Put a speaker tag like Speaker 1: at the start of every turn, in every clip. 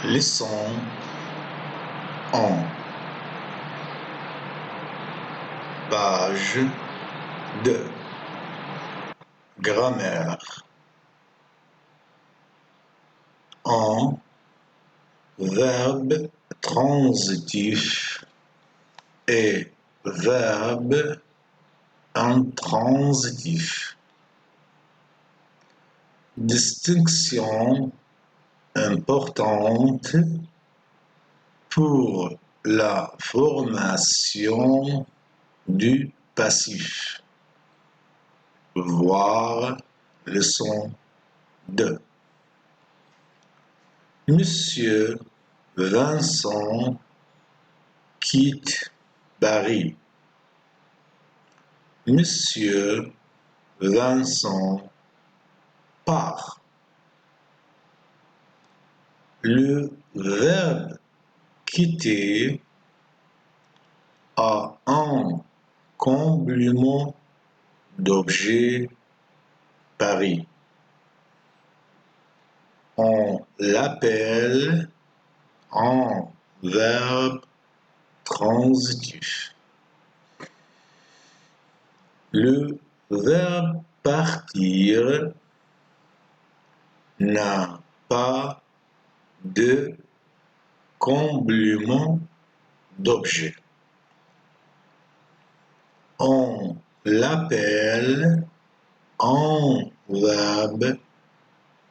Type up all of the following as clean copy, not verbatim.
Speaker 1: Leçon 1. Page 2. Grammaire. En verbe transitif et verbe intransitif. Distinction importante pour la formation du passif. Voir leçon 2. Monsieur Vincent quitte Paris. Monsieur Vincent part. Le verbe quitter a un complément d'objet Paris. On l'appelle un verbe transitif. Le verbe partir n'a pas de complément d'objet. On l'appelle un verbe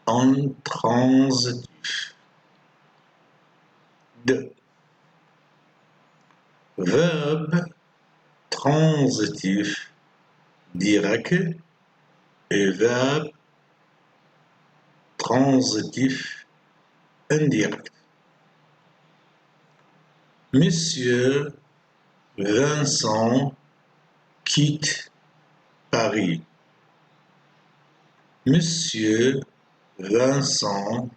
Speaker 1: intransitif. 2. Verbe transitif direct et verbe transitif indirect. Monsieur Vincent quitte Paris. Monsieur Vincent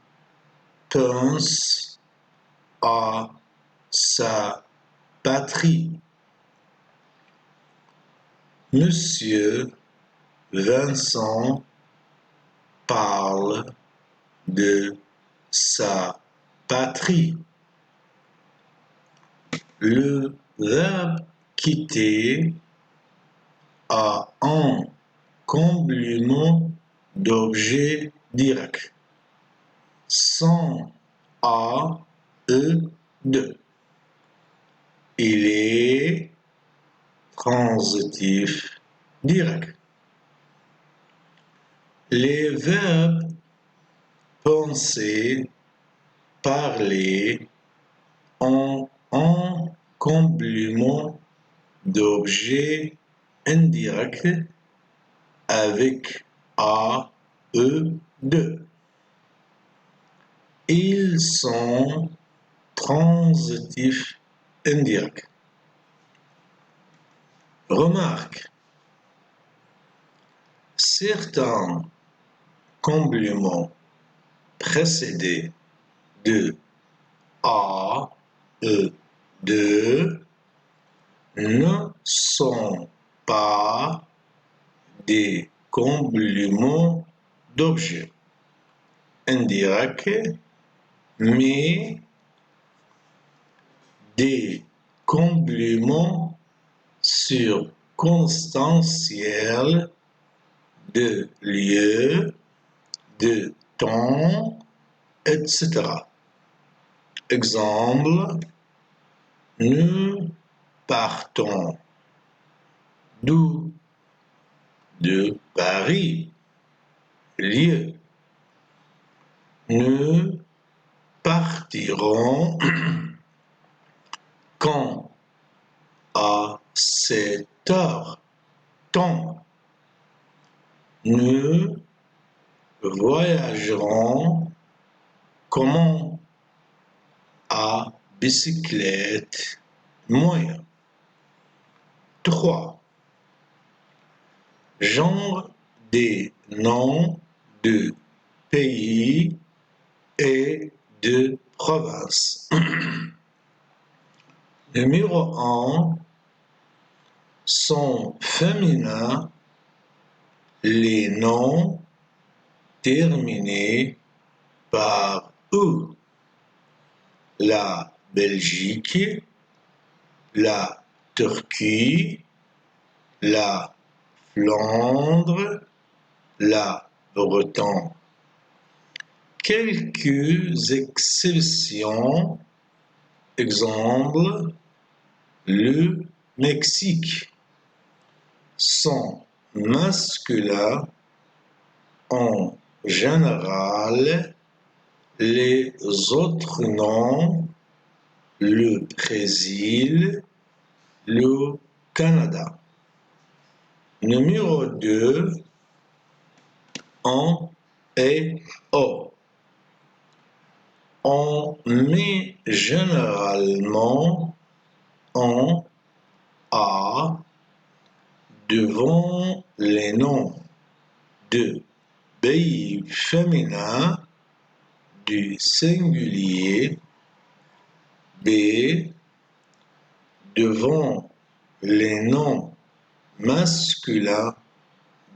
Speaker 1: pense à sa patrie. Monsieur Vincent parle de sa patrie. Le verbe quitter a un complément d'objet direct sans A, E, de. Il est transitif direct. Les verbes penser, parler ont un complément d'objet indirect avec A, E, de. Ils sont transitifs indirects. Remarque, certains compléments précédés de A, E, de ne sont pas des compléments d'objet indirects, mais des compléments circonstanciels de lieu, de temps, etc. Exemple, nous partons d'où? De Paris. Lieu. Nous partirons quand? À cette heure. Temps. Nous voyagerons comment? À bicyclette, moyen. 3. Genre des noms de pays et de provinces. Numéro 1. Sont féminins les noms terminés par ou. la Belgique, la Turquie, la Flandre, la Bretagne. Quelques exceptions, exemple, le Mexique, sont masculins en général, les autres noms, le Brésil, le Canada. Numéro 2, en et o. On met généralement en a devant les noms de pays féminins du singulier, b devant les noms masculins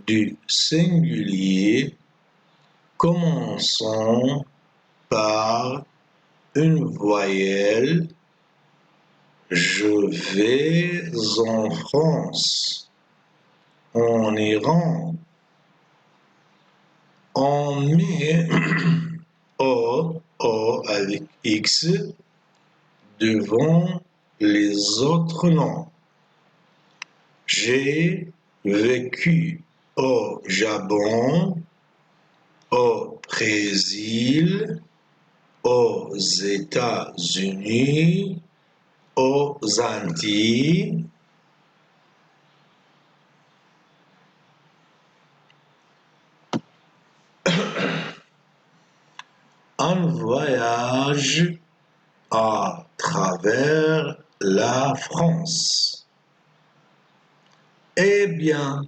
Speaker 1: du singulier, commençant par une voyelle. Je vais en France, en Iran. On met O avec X devant les autres noms. J'ai vécu au Japon, au Brésil, aux États-Unis, aux Antilles. Un voyage à travers la France. Eh bien,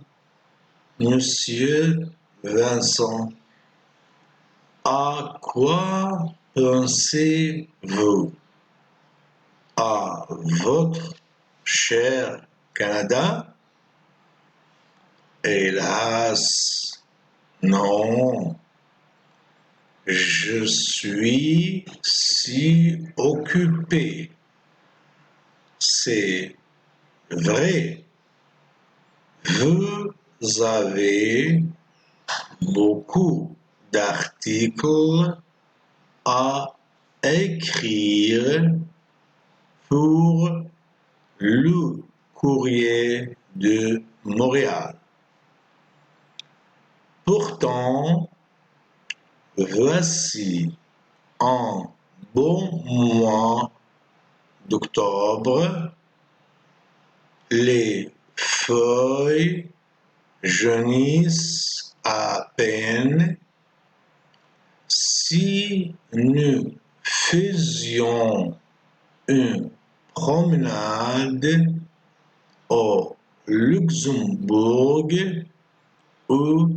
Speaker 1: monsieur Vincent, à quoi pensez-vous? À votre cher Canada? Hélas, non. Je suis si occupé. C'est vrai. Vous avez beaucoup d'articles à écrire pour le courrier de Montréal. Pourtant, voici un bon mois d'octobre, les feuilles jaunissent à peine. Si nous faisions une promenade au Luxembourg ou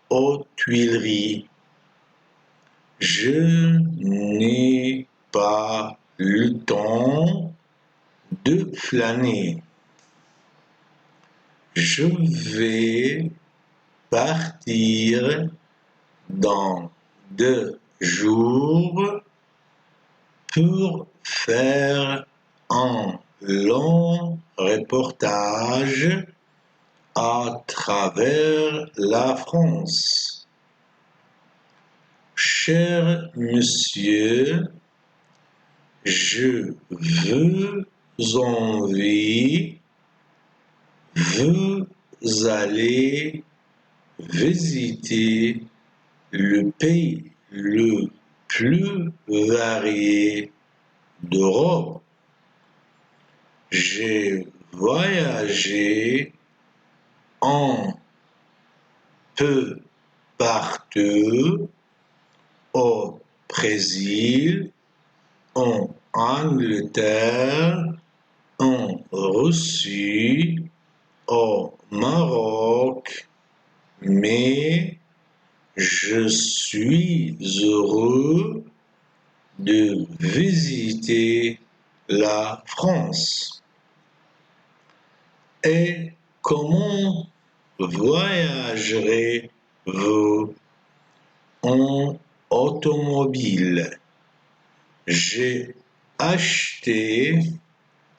Speaker 1: aux Tuileries, je n'ai pas le temps de flâner. Je vais partir dans 2 jours pour faire un long reportage à travers la France. Cher monsieur, je vous envie, vous allez visiter le pays le plus varié d'Europe. J'ai voyagé un peu partout au Brésil, en Angleterre, en Russie, au Maroc, mais je suis heureux de visiter la France. Et comment voyagerez-vous? En automobile. J'ai acheter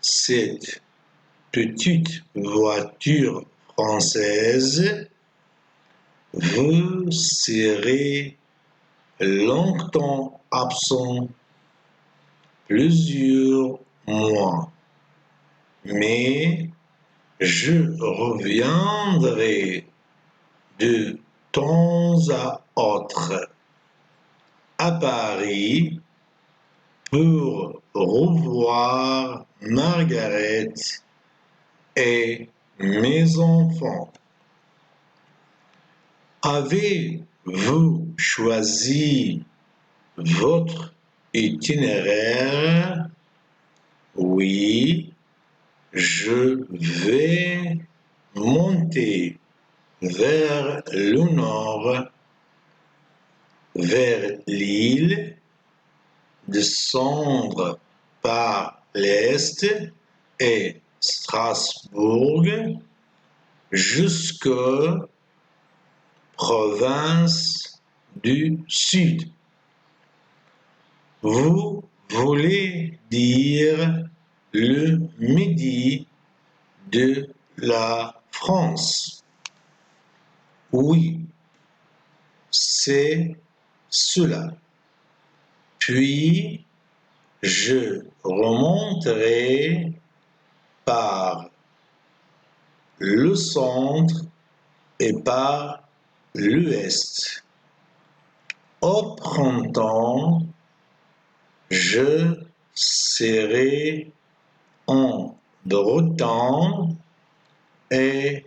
Speaker 1: cette petite voiture française, vous serez longtemps absent, plusieurs mois, mais je reviendrai de temps à autre à Paris pour revoir Margaret et mes enfants. Avez-vous choisi votre itinéraire? Oui, je vais monter vers le nord, vers l'île, descendre par l'est et Strasbourg jusqu'aux provinces du sud. Vous voulez dire le midi de la France? Oui, c'est cela. Puis, je remonterai par le centre et par l'ouest. Au printemps, je serai en Bretagne et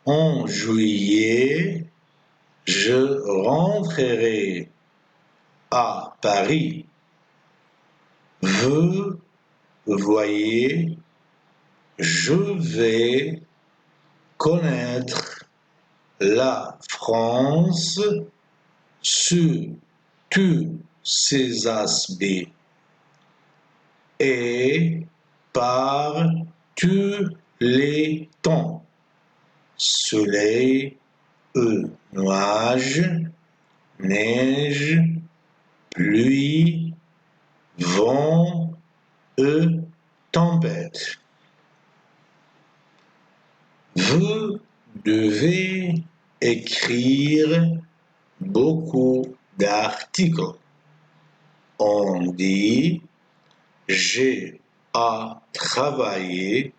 Speaker 1: en juillet, je rentrerai à Paris. Vous voyez, je vais connaître la France sous tous ses aspects et par tous les temps. Soleil ou nuages, neige, pluie, vent ou tempête. Vous devez écrire beaucoup d'articles. On dit j'ai à travailler,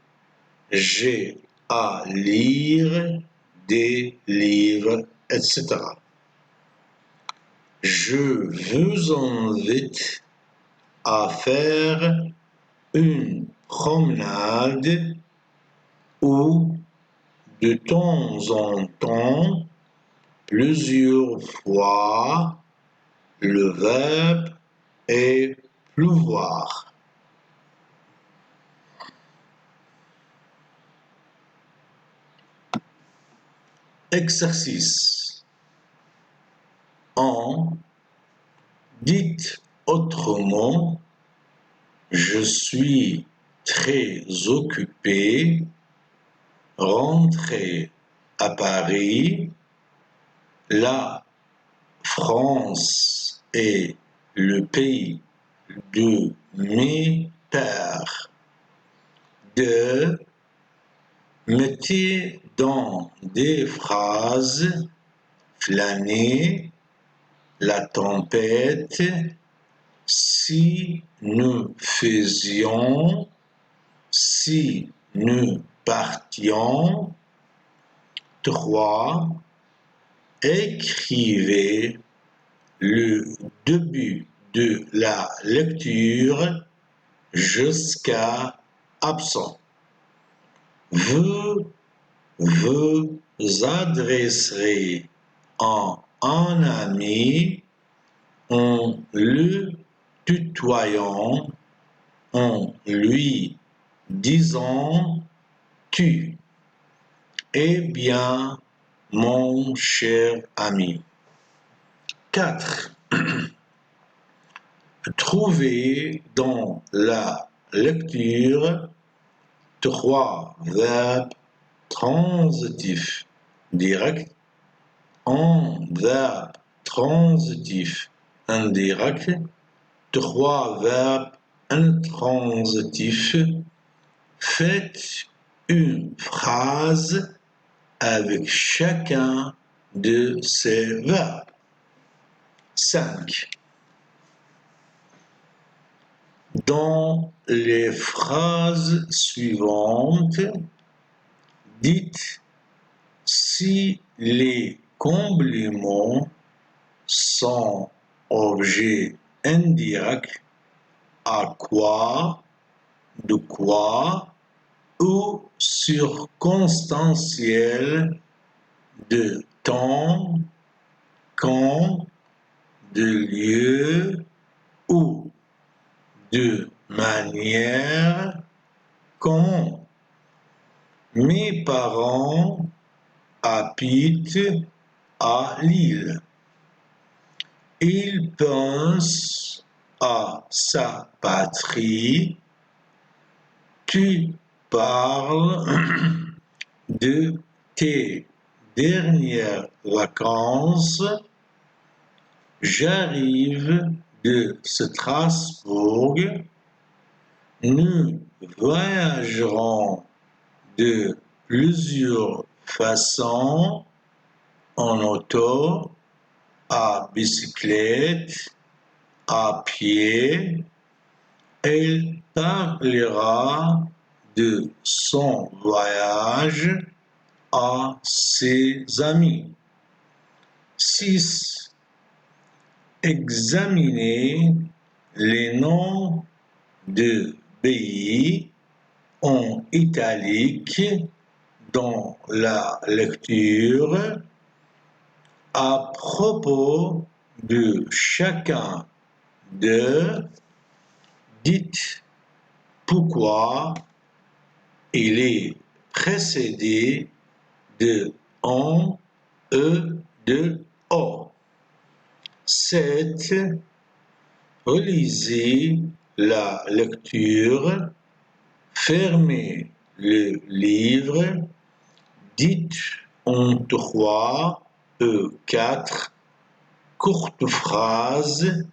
Speaker 1: j'ai à lire des livres, etc. Je vous invite à faire une promenade ou de temps en temps, plusieurs fois, le verbe est pleuvoir. Exercice 1. Dites autrement, je suis très occupé, rentré à Paris, la France est le pays de mes pères. 2. Mettez dans des phrases flâner, la tempête, si nous faisions, si nous partions. 3. Écrivez le début de la lecture jusqu'à absent. Vous vous adresserez à un ami en le tutoyant, en lui disant tu. Eh bien, mon cher ami. 4. Trouvez dans la lecture 3 verbes transitifs directs, un verbe transitif indirect, 3 verbes intransitif, faites une phrase avec chacun de ces verbes. 5. Dans les phrases suivantes, dites si les compléments sont objets indirects à quoi, de quoi ou circonstanciels de temps, quand, de lieu ou de manière, comment. Mes parents habitent à Lille. Il pense à sa patrie. Tu parles de tes dernières vacances. J'arrive de Strasbourg. Nous voyagerons de plusieurs façons, en auto, à bicyclette, à pied. Elle parlera de son voyage à ses amis. 6. Examinez les noms de pays en italique dans la lecture. À propos de chacun d'eux, dites pourquoi il est précédé de en, de o. 7. Relisez la lecture, fermez le livre, dites en 3 et 4 courtes phrases.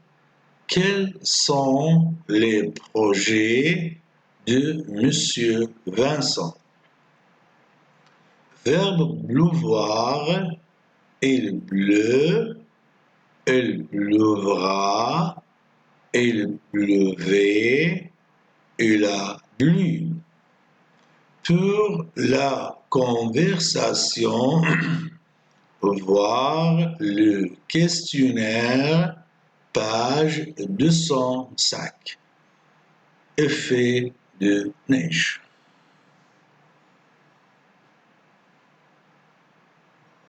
Speaker 1: Quels sont les projets de Monsieur Vincent? Verbe pleuvoir, il pleut, il pleuvra, il pleuvait, il a plu. Pour la conversation, voir le questionnaire, page 205. Effet de neige.